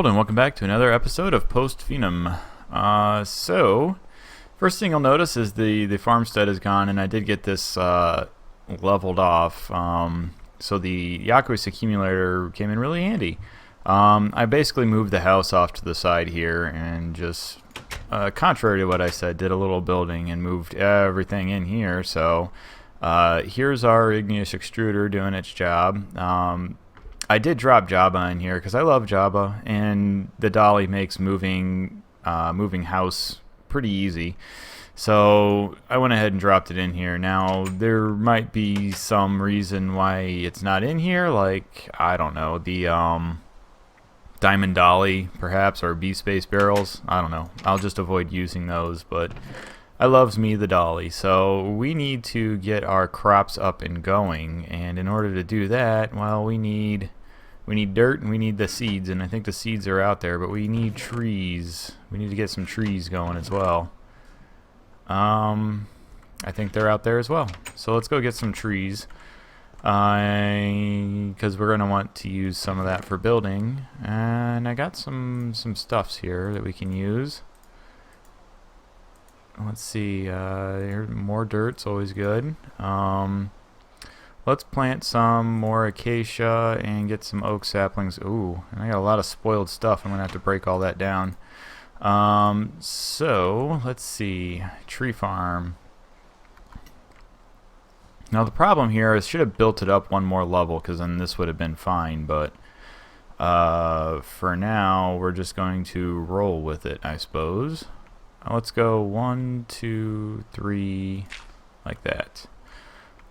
world, and welcome back to another episode of Post Finem. So, first thing you'll notice is the farmstead is gone, and I did get this leveled off. So the Yaku's accumulator came in really handy. I basically moved the house off to the side here, and just, contrary to what I said, did a little building and moved everything in here. So, here's our igneous extruder doing its job. I did drop Java in here because I love Java, and the dolly makes moving house pretty easy. So I went ahead and dropped it in here. Now there might be some reason why it's not in here, like I don't know, the diamond dolly perhaps, or B-space barrels. I don't know. I'll just avoid using those, but I loves me the dolly. So we need to get our crops up and going, and in order to do that, well, we need dirt and we need the seeds, and I think the seeds are out there, but we need trees. We need to get some trees going as well. I think they're out there as well. So let's go get some trees, because we're gonna want to use some of that for building. And I got some stuffs here that we can use. Let's see, more dirt's always good. Let's plant some more acacia and get some oak saplings. Ooh, and I got a lot of spoiled stuff. I'm gonna have to break all that down. So let's see, tree farm. Now the problem here is I should have built it up one more level, because then this would have been fine, but for now we're just going to roll with it, I suppose. Let's go 1, 2, 3, like that.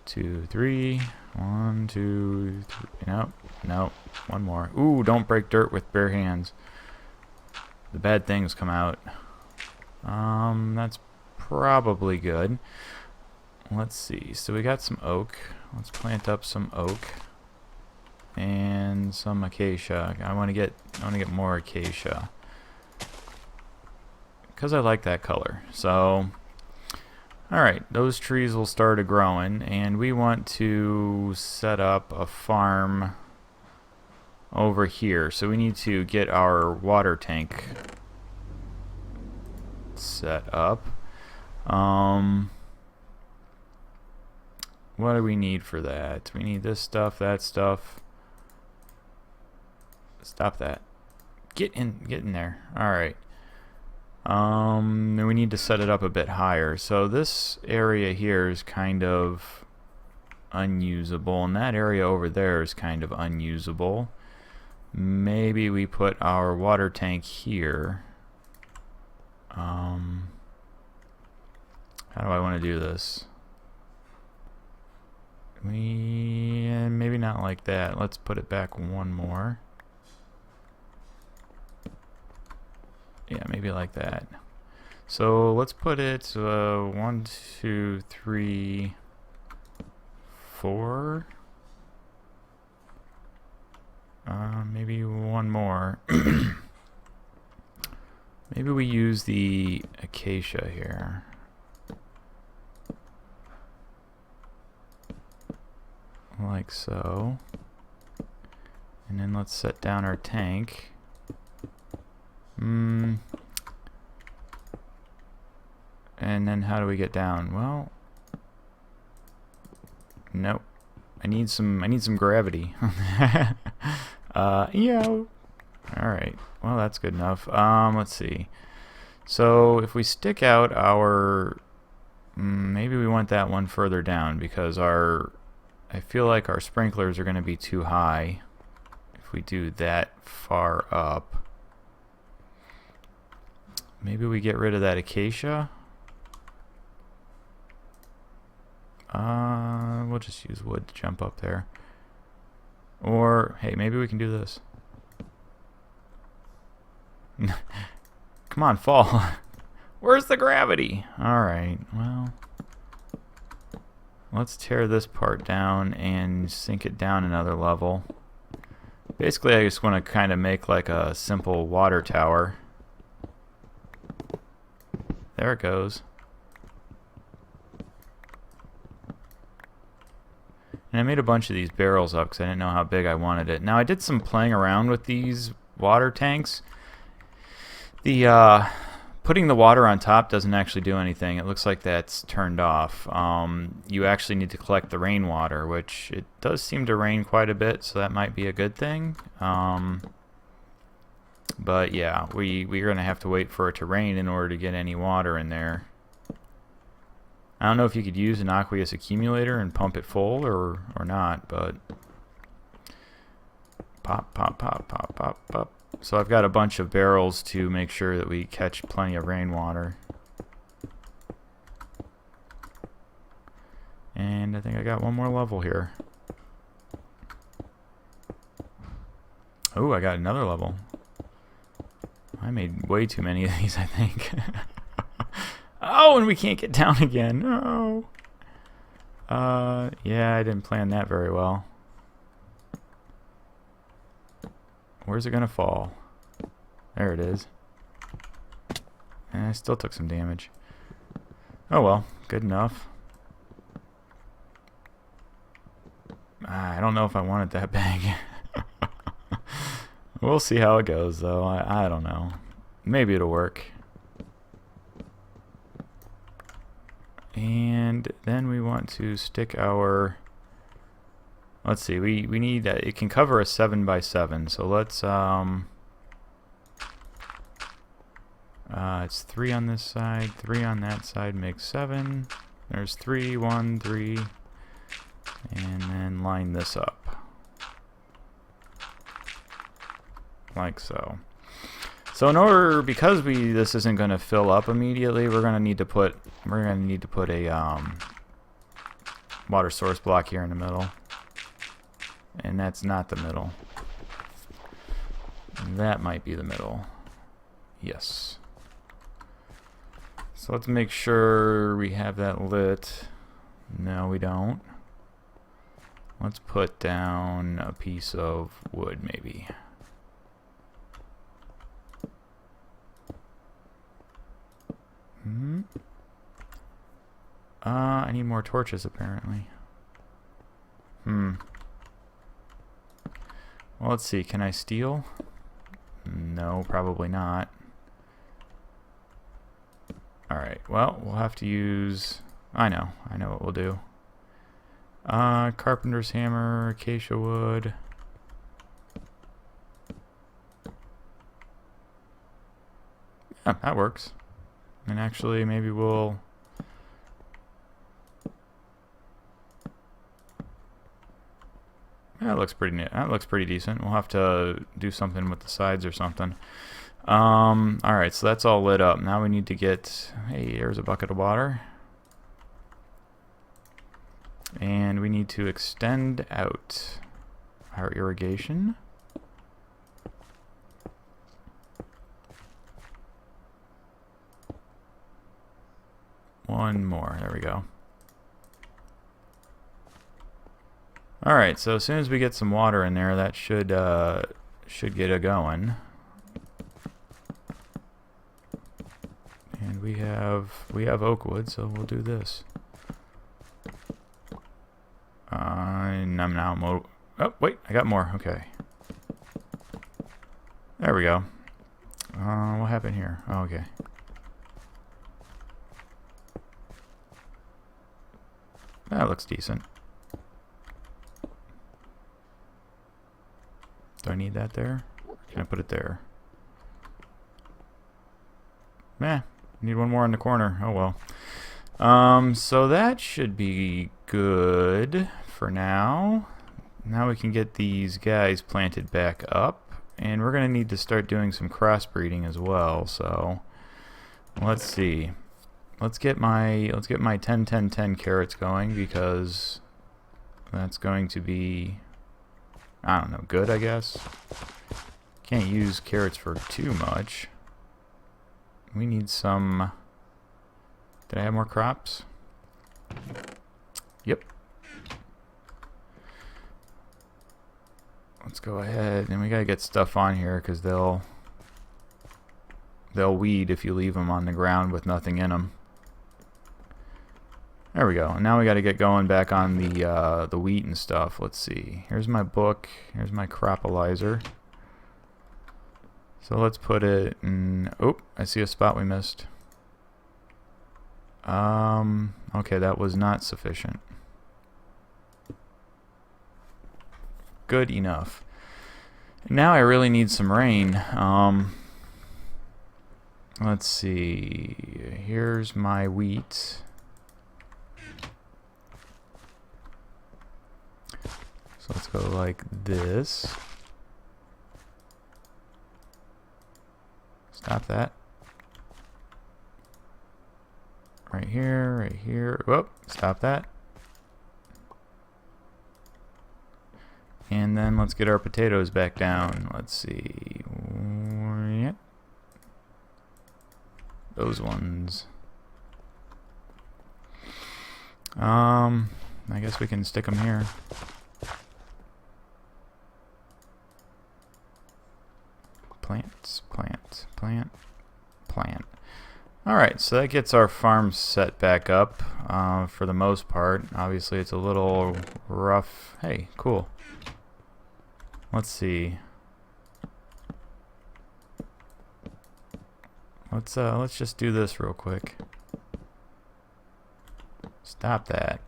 2, 3, 1, 2, 3. Nope, one more. Ooh, don't break dirt with bare hands. The bad things come out. That's probably good. Let's see. So we got some oak. Let's plant up some oak and some acacia. I want to get more acacia because I like that color. So, all right, those trees will start growing, and we want to set up a farm over here. So we need to get our water tank set up. What do we need for that? We need this stuff, that stuff. Stop that. Get in there. All right. And we need to set it up a bit higher. So this area here is kind of unusable, and that area over there is kind of unusable. Maybe we put our water tank here. How do I want to do this? Maybe not like that. Let's put it back one more. Yeah, maybe like that. So let's put it 1, 2, 3, 4. Maybe one more. Maybe we use the acacia here. Like so. And then let's set down our tank. And then how do we get down? Well, nope. I need some gravity. Yeah. All right. Well, that's good enough. Let's see. So if we stick out our, maybe we want that one further down, because I feel like our sprinklers are going to be too high if we do that far up. Maybe we get rid of that acacia. We'll just use wood to jump up there. Or, hey, maybe we can do this. Come on, fall. Where's the gravity? Alright, well, let's tear this part down and sink it down another level. Basically, I just want to kind of make like a simple water tower. There it goes. And I made a bunch of these barrels up because I didn't know how big I wanted it. Now, I did some playing around with these water tanks, the putting the water on top doesn't actually do anything. It looks like that's turned off. You actually need to collect the rainwater, which it does seem to rain quite a bit, so that might be a good thing. But yeah, we're going to have to wait for it to rain in order to get any water in there. I don't know if you could use an aqueous accumulator and pump it full or not, but pop, pop, pop, pop, pop, pop. So I've got a bunch of barrels to make sure that we catch plenty of rainwater. And I think I got one more level here. Oh, I got another level. I made way too many of these, I think. Oh, and we can't get down again. No. Yeah, I didn't plan that very well. Where's it gonna fall? There it is. And I still took some damage. Oh well, good enough. I don't know if I want it that big. We'll see how it goes, though. I don't know. Maybe it'll work. And then we want to stick our... Let's see, we need... it can cover a 7x7, so let's... it's 3 on this side, 3 on that side makes 7. There's 3, 1, 3. And then line this up. Like so. So in order, because this isn't going to fill up immediately, we're going to need to put a water source block here in the middle, and that's not the middle. That might be the middle. Yes. So let's make sure we have that lit. No, we don't. Let's put down a piece of wood, maybe. I need more torches, apparently. Well, let's see. Can I steal? No, probably not. Alright, well, we'll have to use... I know what we'll do. Carpenter's hammer, acacia wood. Yeah, that works. And actually, maybe we'll... That looks pretty neat. That looks pretty decent. We'll have to do something with the sides or something. Alright, so that's all lit up. Now we need to get... Hey, there's a bucket of water. And we need to extend out our irrigation. One more. There we go. Alright, so as soon as we get some water in there, that should get it going. And we have oak wood, so we'll do this. And I'm now oh, wait, I got more. Okay. There we go. What happened here? Oh, okay. That looks decent. Do I need that there? Can I put it there? Meh. Need one more in the corner. Oh well. So that should be good for now. Now we can get these guys planted back up, and we're gonna need to start doing some crossbreeding as well. So let's see. Let's get my 10-10-10 carrots going, because that's going to be, I don't know, good, I guess. Can't use carrots for too much. We need some... Did I have more crops? Yep. Let's go ahead, and we gotta get stuff on here, because they'll weed if you leave them on the ground with nothing in them. There we go. And now we got to get going back on the wheat and stuff. Let's see. Here's my book. Here's my cropalizer. So let's put it in... Oh, I see a spot we missed. Okay, that was not sufficient. Good enough. Now I really need some rain. Let's see. Here's my wheat. So let's go like this. Stop that. Right here, right here. Whoop, stop that. And then let's get our potatoes back down. Let's see. Yep. Those ones. I guess we can stick them here. Plants, plant, plant, plant. Alright, so that gets our farm set back up for the most part. Obviously it's a little rough. Hey, cool. Let's see. Let's just do this real quick. Stop that.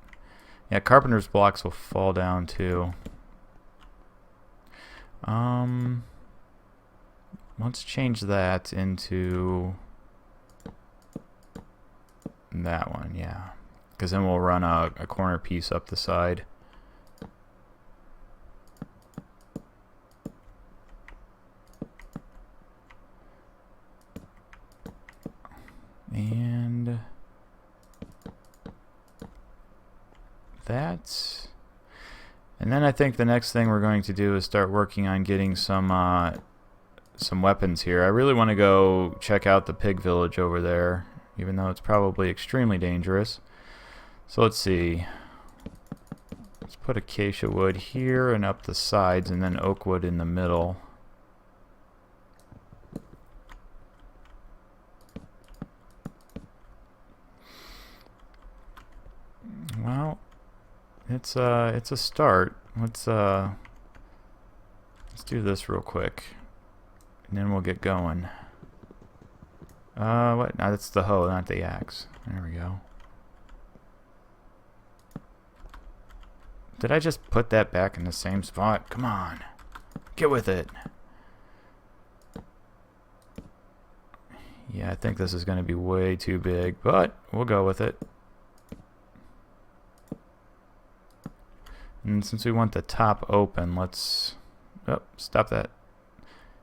Yeah, carpenter's blocks will fall down too. Let's change that into that one, yeah. Because then we'll run a corner piece up the side. And that. And then I think the next thing we're going to do is start working on getting some weapons here. I really want to go check out the pig village over there, even though it's probably extremely dangerous. So let's see. Let's put acacia wood here and up the sides, and then oak wood in the middle. Well, it's a start. Let's do this real quick, and then we'll get going. What? No, that's the hoe, not the axe. There we go. Did I just put that back in the same spot? Come on. Get with it. Yeah, I think this is going to be way too big, but we'll go with it. And since we want the top open, let's... Oh, stop that.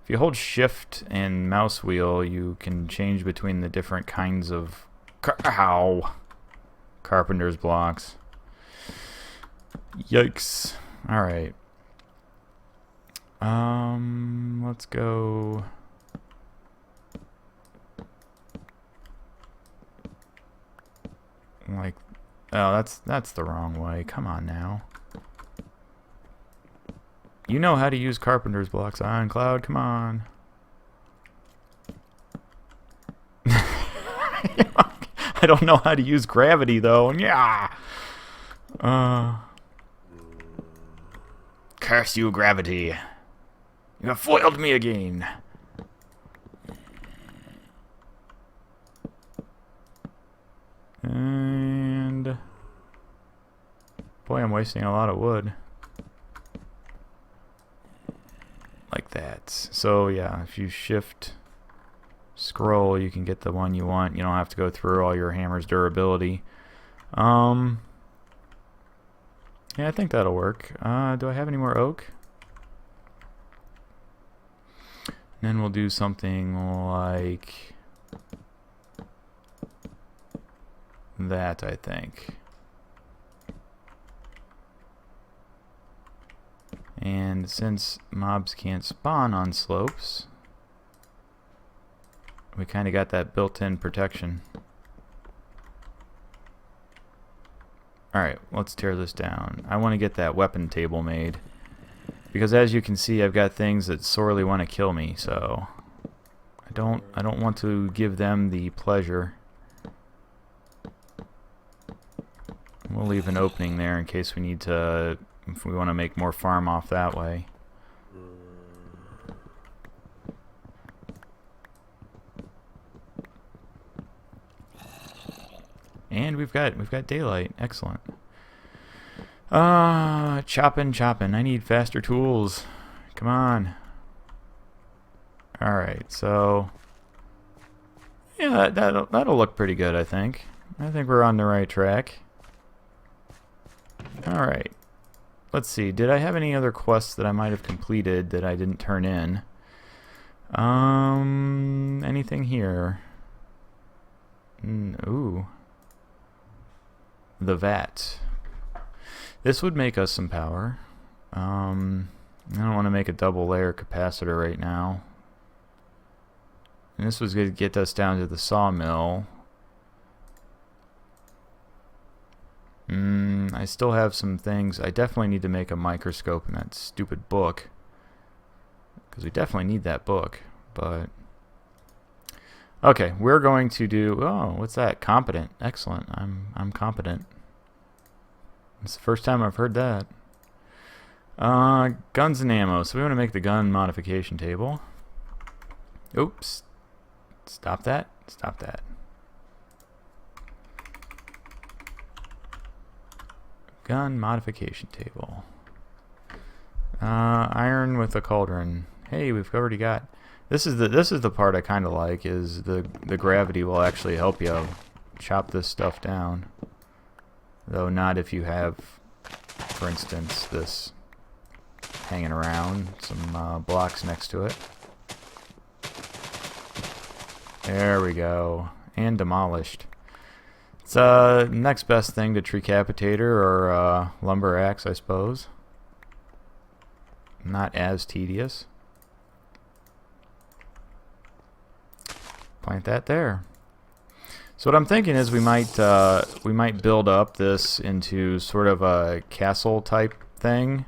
If you hold shift and mouse wheel, you can change between the different kinds of carpenter's blocks. Yikes. Alright. Let's go... Like... Oh, that's the wrong way. Come on now. You know how to use carpenter's blocks, Ironcloud. Come on. I don't know how to use gravity, though. Yeah. Curse you, gravity. You have foiled me again. And... Boy, I'm wasting a lot of wood. Like that. So yeah, if you shift scroll, you can get the one you want. You don't have to go through all your hammer's durability. Yeah, I think that'll work. Do I have any more oak? And then we'll do something like that, I think. And since mobs can't spawn on slopes, we kind of got that built-in protection. Alright, let's tear this down. I want to get that weapon table made, because as you can see, I've got things that sorely want to kill me, so I don't want to give them the pleasure. We'll leave an opening there in case we need to, if we want to make more farm off that way. and we've got daylight. Excellent. Chopping. I need faster tools. Come on. All right, so yeah, that'll look pretty good. I think we're on the right track. All right. Let's see. Did I have any other quests that I might have completed that I didn't turn in? Anything here? Ooh. The vat. This would make us some power. I don't want to make a double layer capacitor right now. And this was going to get us down to the sawmill. I still have some things. I definitely need to make a microscope in that stupid book, because we definitely need that book. But okay, we're going to do. Oh, what's that? Competent. Excellent. I'm competent. It's the first time I've heard that. Guns and ammo. So we want to make the gun modification table. Oops. Stop that. Stop that. Gun modification table. Iron with a cauldron. Hey, we've already got. This is the part I kind of like, is the gravity will actually help you chop this stuff down. Though not if you have, for instance, this hanging around, some blocks next to it. There we go. And demolished. It's next best thing to Treecapitator or Lumber Axe, I suppose. Not as tedious. Plant that there. So what I'm thinking is we might build up this into sort of a castle type thing.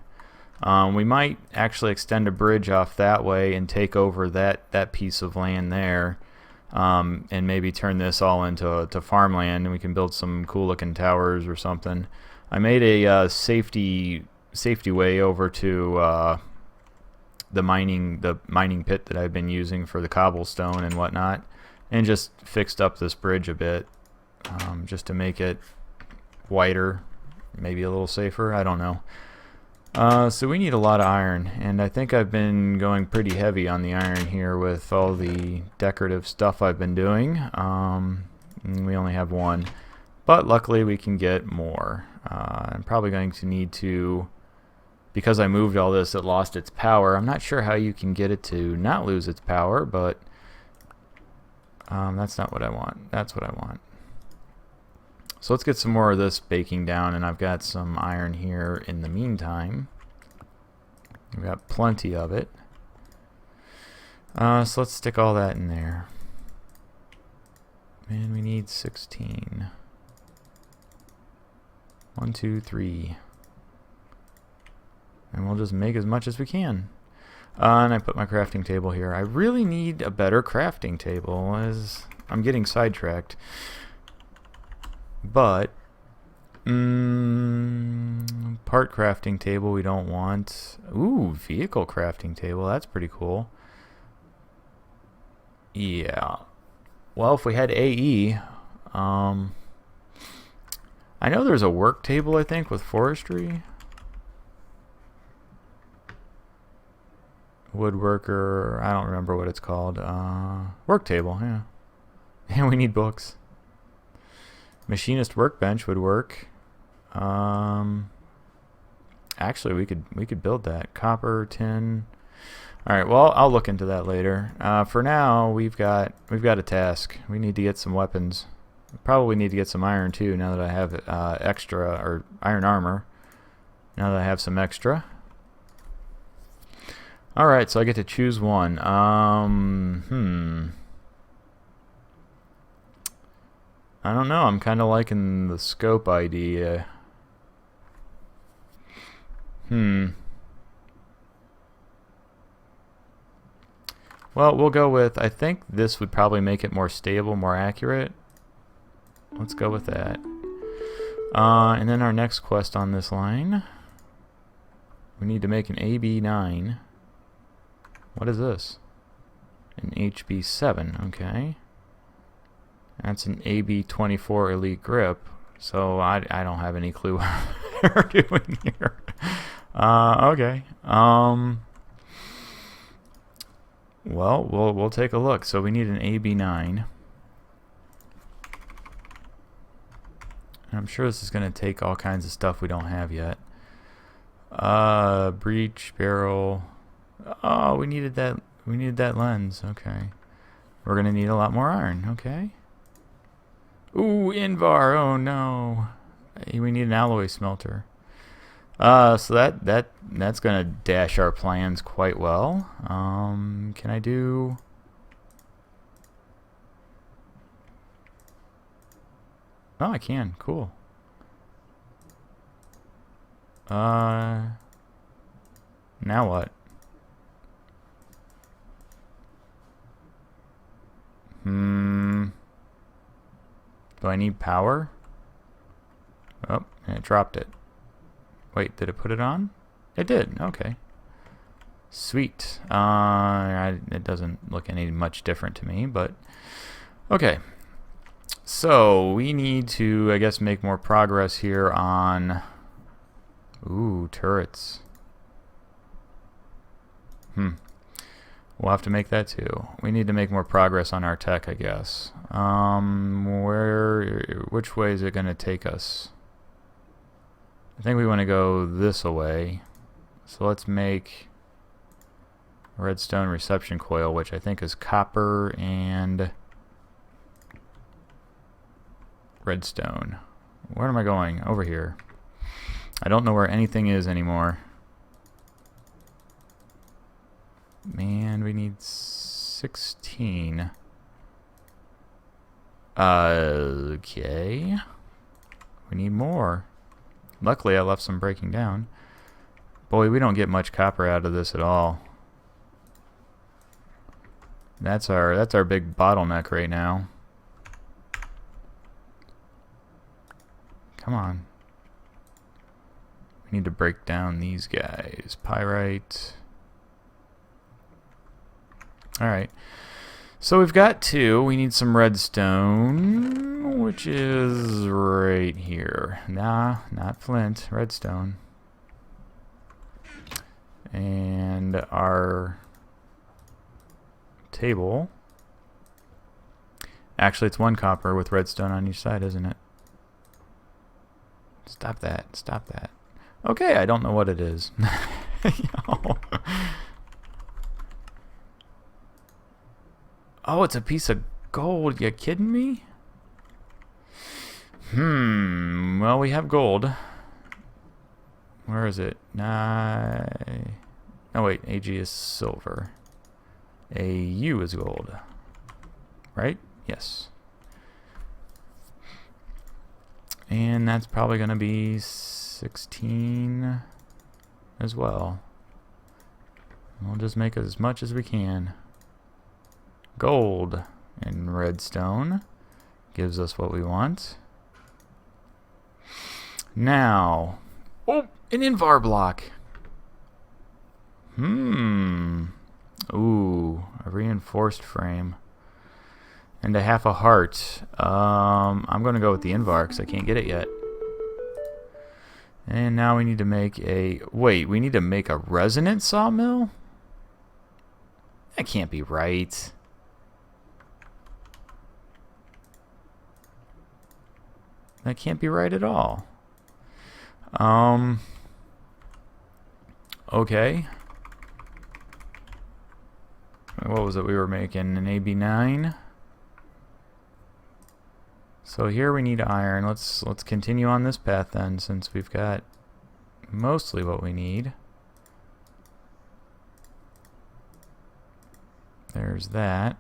We might actually extend a bridge off that way and take over that piece of land there. And maybe turn this all into farmland, and we can build some cool looking towers or something. I made a safety way over to the mining pit that I've been using for the cobblestone and whatnot, and just fixed up this bridge a bit, just to make it wider, maybe a little safer. I don't know. So we need a lot of iron, and I think I've been going pretty heavy on the iron here with all the decorative stuff I've been doing. We only have one, but luckily we can get more. I'm probably going to need to, because I moved all this, it lost its power. I'm not sure how you can get it to not lose its power, but that's not what I want. That's what I want. So let's get some more of this baking down, and I've got some iron here in the meantime. We've got plenty of it. So let's stick all that in there. And we need 16. 1, 2, 3. And we'll just make as much as we can. And I put my crafting table here. I really need a better crafting table, as I'm getting sidetracked. But part crafting table we don't want. Ooh, vehicle crafting table. That's pretty cool. Yeah. Well, if we had AE, I know there's a work table, I think, with forestry. Woodworker. I don't remember what it's called. Work table. Yeah. And we need books. Machinist workbench would work. Actually, we could build that. Copper, tin. All right. Well, I'll look into that later. For now, we've got a task. We need to get some weapons. Probably need to get some iron too. Now that I have extra, or iron armor. Now that I have some extra. All right. So I get to choose one. I don't know. I'm kind of liking the scope idea. Well, we'll go with, I think this would probably make it more stable, more accurate. Let's go with that. And then our next quest on this line, we need to make an AB9. What is this? An HB7, okay. That's an AB24 Elite Grip. So I don't have any clue what we're doing here. Okay. Well, we'll take a look. So we need an AB9. And I'm sure this is going to take all kinds of stuff we don't have yet. Breech, barrel. Oh, we needed that. We needed that lens. Okay. We're going to need a lot more iron. Okay. Ooh, Invar. Oh no. We need an alloy smelter. So that's gonna dash our plans quite well. Can I do? Oh, I can. Cool. Now what? Do I need power? Oh, and it dropped it. Wait, did it put it on? It did. Okay. Sweet. It doesn't look any much different to me, but okay. So we need to, I guess, make more progress here on. Ooh, turrets. We'll have to make that too. We need to make more progress on our tech, I guess. Which way is it going to take us? I think we want to go this way. So let's make redstone reception coil, which I think is copper and redstone. Where am I going? Over here. I don't know where anything is anymore. Man, we need 16. Okay. We need more. Luckily, I left some breaking down. Boy, we don't get much copper out of this at all. That's our big bottleneck right now. Come on. We need to break down these guys. Pyrite. Alright. So we've got 2. We need some redstone, which is right here. Nah, not flint. Redstone. And our table. Actually, it's 1 copper with redstone on each side, isn't it? Stop that. Stop that. Okay, I don't know what it is. Oh, it's a piece of gold. You kidding me? Well, we have gold. Where is it? Oh, wait. AG is silver. AU is gold. Right? Yes. And that's probably going to be 16 as well. We'll just make as much as we can. Gold and redstone gives us what we want. Now, oh, an Invar block. Ooh, a reinforced frame. And a half a heart. I'm going to go with the Invar because I can't get it yet. And now we need to make a... Wait, we need to make a resonant sawmill? That can't be right. That can't be right at all. Okay. What was it we were making? An AB9? So here we need iron. Let's continue on this path then, since we've got mostly what we need. There's that.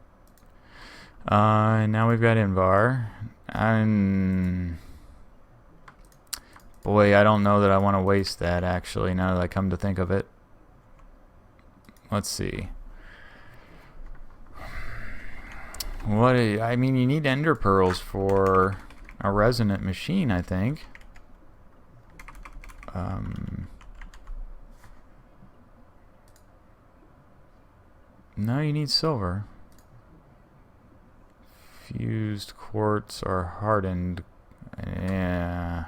And now we've got Invar. And boy, I don't know that I want to waste that, actually, now that I come to think of it. Let's see. I mean, you need ender pearls for a resonant machine, I think. No, you need silver. Fused quartz or hardened. Yeah.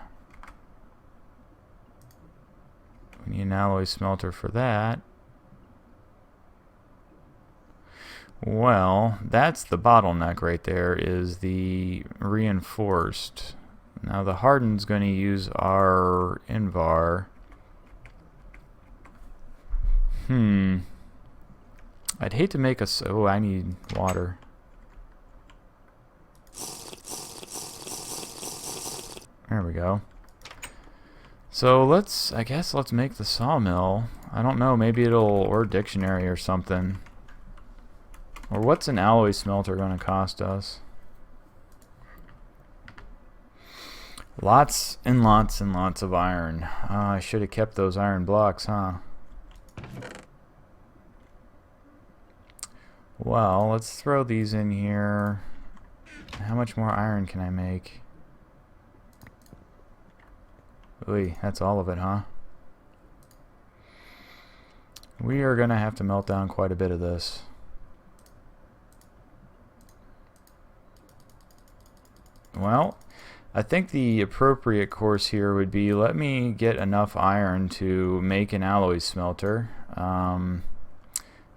We need an alloy smelter for that. Well, that's the bottleneck right there, is the reinforced. Now the hardened's going to use our invar. I'd hate to make us. Oh, I need water. There we go. So I guess let's make the sawmill. I don't know, maybe or dictionary or something. Or what's an alloy smelter going to cost us? Lots and lots and lots of iron. I should have kept those iron blocks, huh? Well, let's throw these in here. How much more iron can I make? Ooh, that's all of it, huh? We are going to have to melt down quite a bit of this. Well, I think the appropriate course here would be, let me get enough iron to make an alloy smelter.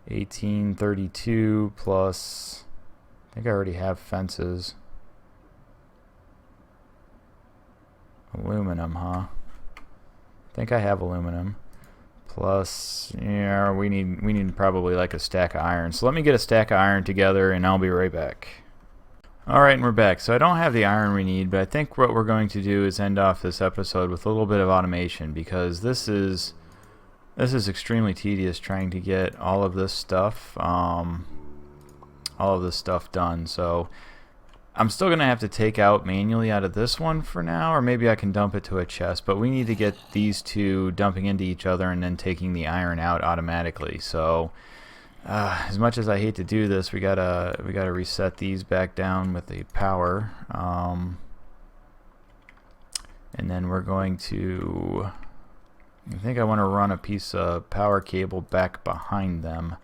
1832 plus, I think I already have fences. Aluminum, huh? I think I have aluminum. Plus, yeah, we need probably like a stack of iron. So let me get a stack of iron together and I'll be right back. Alright, and we're back. So I don't have the iron we need, but I think what we're going to do is end off this episode with a little bit of automation, because this is extremely tedious trying to get all of this stuff done. So I'm still going to have to take out manually out of this one for now, or maybe I can dump it to a chest, but we need to get these two dumping into each other and then taking the iron out automatically. So as much as I hate to do this, we gotta reset these back down with the power, and then we're going to, I think I want to run a piece of power cable back behind them.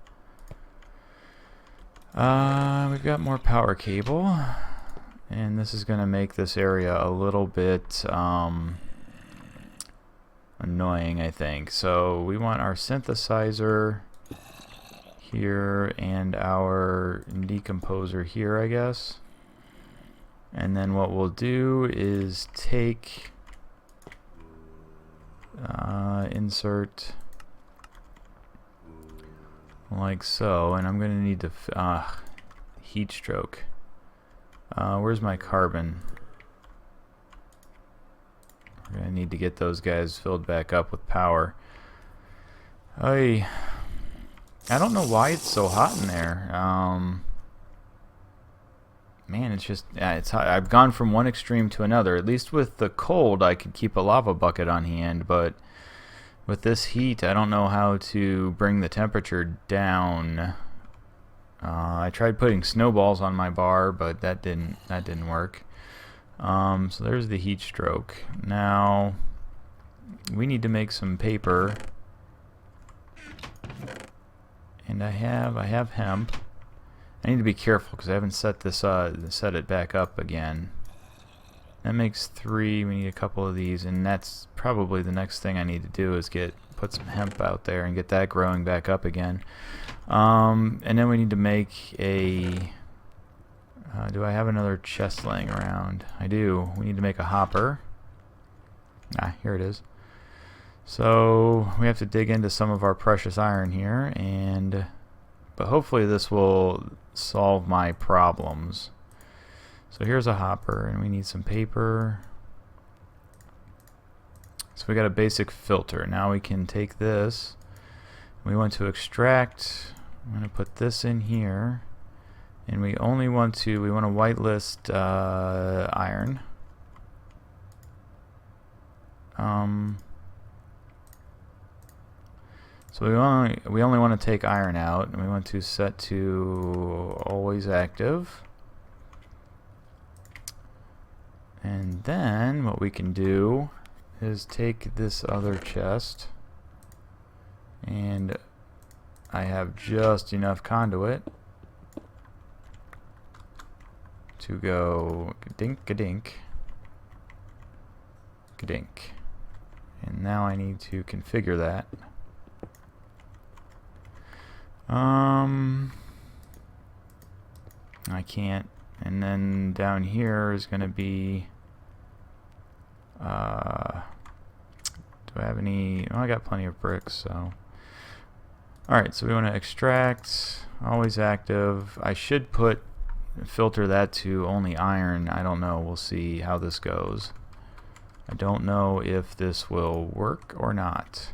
We've got more power cable, and this is going to make this area a little bit annoying, I think. So we want our synthesizer here and our decomposer here, I guess. And then what we'll do is take insert like so, and I'm going to need to heat stroke. Where's my carbon? We're going to need to get those guys filled back up with power. I don't know why it's so hot in there. Man, it's just, it's hot. I've gone from one extreme to another. At least with the cold, I could keep a lava bucket on hand, but with this heat, I don't know how to bring the temperature down. I tried putting snowballs on my bar, but that didn't work. So there's the heat stroke. Now we need to make some paper. And I have hemp. I need to be careful because I haven't set this set it back up again. That makes 3. We need a couple of these, and that's probably the next thing I need to do is put some hemp out there and get that growing back up again. And then we need to make a. Do I have another chest laying around? I do. We need to make a hopper. Here it is. So we have to dig into some of our precious iron here, but hopefully this will solve my problems. So here's a hopper, and we need some paper. So we got a basic filter. Now we can take this. We want to extract. I'm going to put this in here, and we want to whitelist iron. So we only want to take iron out, and we want to set to always active. And then what we can do is take this other chest, and I have just enough conduit to go dink-a-dink. Dink. And now I need to configure that. I can't. And then down here is going to be. Do I have any? Oh, I got plenty of bricks. So. All right. So we want to extract. Always active. I should filter that to only iron. I don't know. We'll see how this goes. I don't know if this will work or not.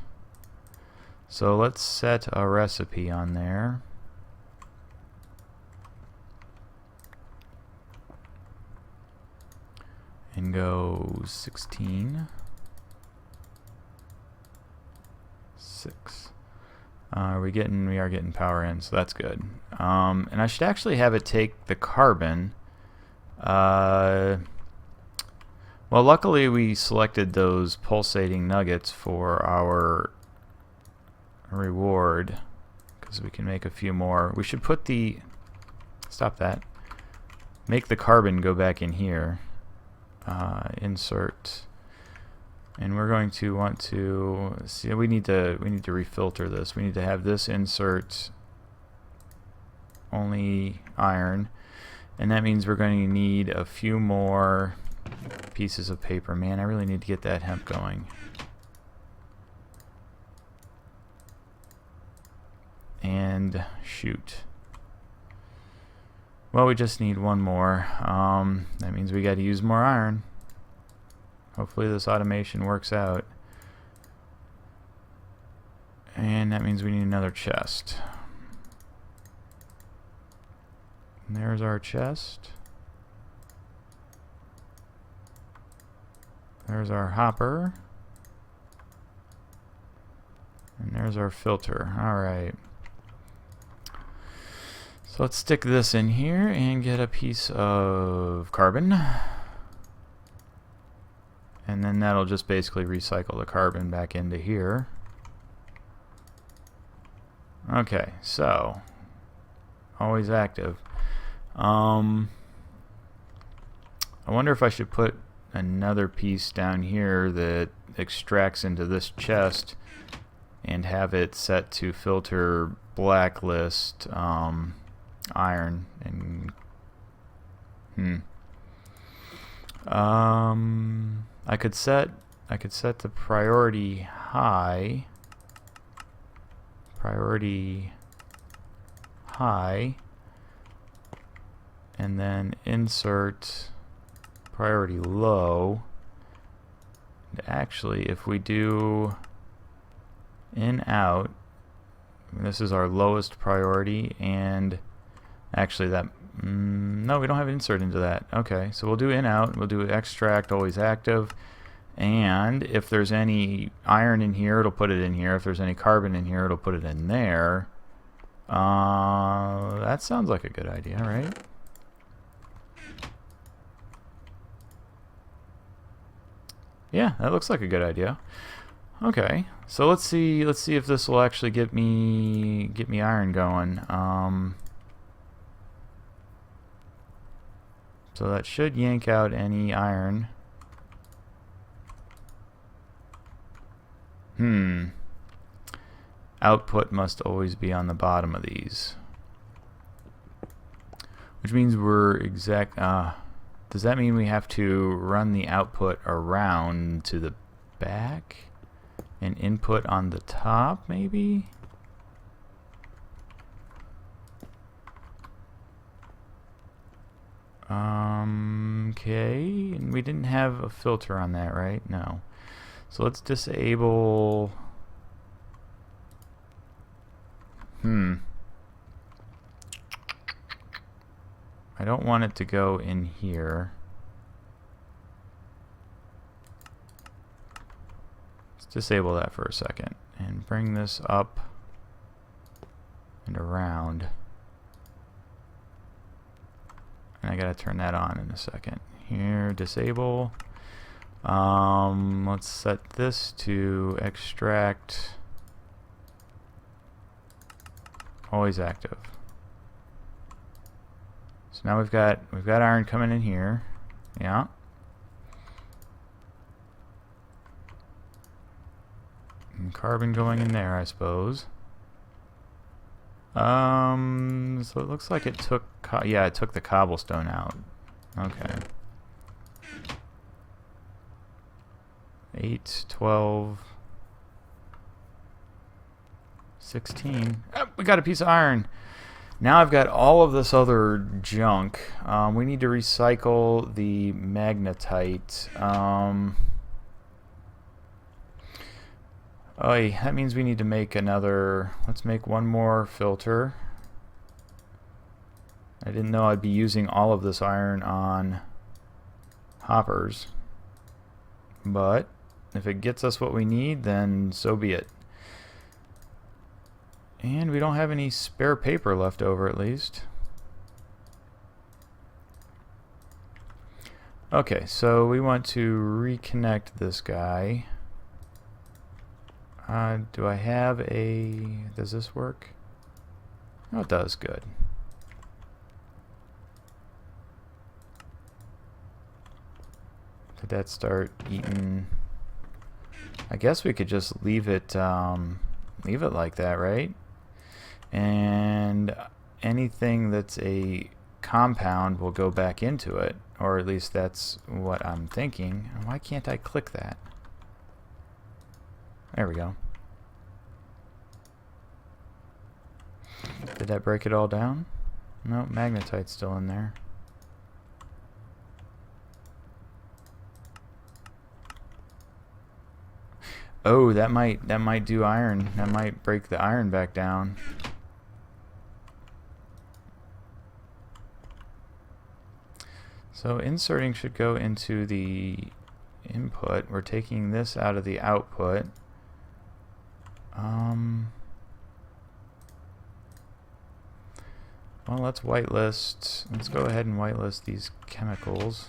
So let's set a recipe on there. And go 16. 6. We are getting power in, so that's good. And I should actually have it take the carbon. Well, luckily we selected those pulsating nuggets for our reward, because we can make a few more. We should put the... Stop that. Make the carbon go back in here. Insert. And we're going to want to see. We need to refilter this. We need to have this insert only iron, and that means we're going to need a few more pieces of paper. Man, I really need to get that hemp going. And shoot. Well, we just need one more. That means we got to use more iron. Hopefully this automation works out. And that means we need another chest. And there's our chest. There's our hopper. And there's our filter. Alright. So let's stick this in here and get a piece of carbon. And then that'll just basically recycle the carbon back into here. Okay, so always active. I wonder if I should put another piece down here that extracts into this chest and have it set to filter blacklist iron. And I could set the priority high. And then insert priority low. And actually, if we do in out, this is our lowest priority, and actually that no, we don't have insert into that. Okay, so we'll do in out, we'll do extract always active, and if there's any iron in here, it'll put it in here. If there's any carbon in here, it'll put it in there. That sounds like a good idea, right? Yeah, that looks like a good idea. Okay, so let's see if this will actually get me iron going. So that should yank out any iron. Output must always be on the bottom of these, which means we're exact. Does that mean we have to run the output around to the back and input on the top, maybe? Okay, and we didn't have a filter on that, right? No. So let's disable. I don't want it to go in here. Let's disable that for a second and bring this up and around. And I gotta turn that on in a second. Here, disable. Let's set this to extract always active. So now we've got iron coming in here. Yeah. carbon going in there, I suppose. So it looks like it took, yeah, it took the cobblestone out. Okay. 8, 12, 16. Oh, we got a piece of iron. Now I've got all of this other junk. We need to recycle the magnetite. Oh, that means we need to make another. Let's make one more filter. I didn't know I'd be using all of this iron on hoppers, but if it gets us what we need, then so be it. And we don't have any spare paper left over, at least. Okay, so we want to reconnect this guy. Do I have a... Does this work? Oh, it does. Good. Did that start eating? I guess we could just leave it like that, right? And anything that's a compound will go back into it, or at least that's what I'm thinking. Why can't I click that? There we go. Did that break it all down? No, magnetite's still in there. Oh, that might do iron. That might break the iron back down. So inserting should go into the input. We're taking this out of the output. Well, let's whitelist. Let's go ahead and whitelist these chemicals.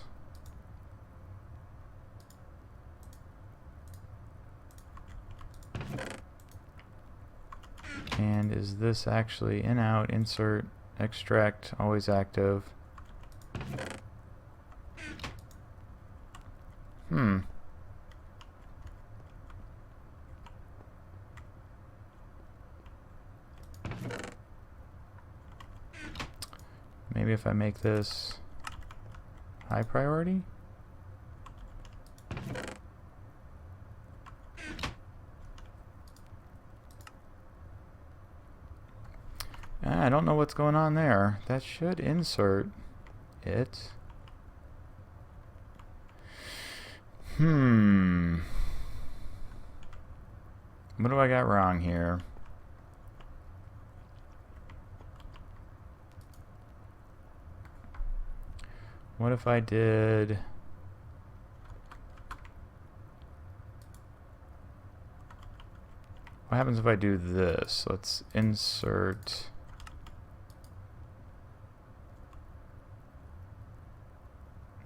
And is this actually in, out, insert, extract, always active? Maybe if I make this high priority? I don't know what's going on there. That should insert it. What do I got wrong here? What if I did... What happens if I do this? Let's insert...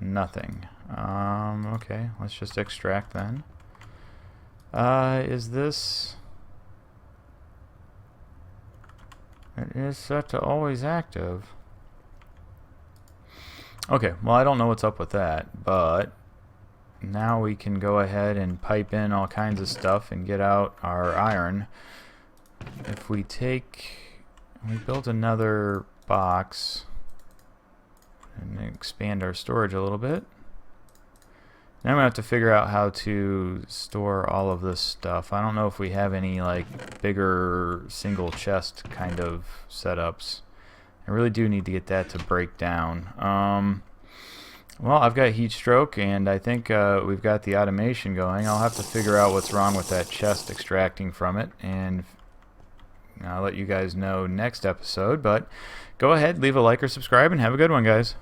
Nothing. Okay, let's just extract then. Is this... It is set to always active. Okay, well I don't know what's up with that, but now we can go ahead and pipe in all kinds of stuff and get out our iron. If we built another box and expand our storage a little bit. Now I'm gonna have to figure out how to store all of this stuff. I don't know if we have any like bigger single chest kind of setups. I really do need to get that to break down. Well, I've got heat stroke, and I think we've got the automation going. I'll have to figure out what's wrong with that chest extracting from it, and I'll let you guys know next episode. But go ahead, leave a like or subscribe, and have a good one, guys.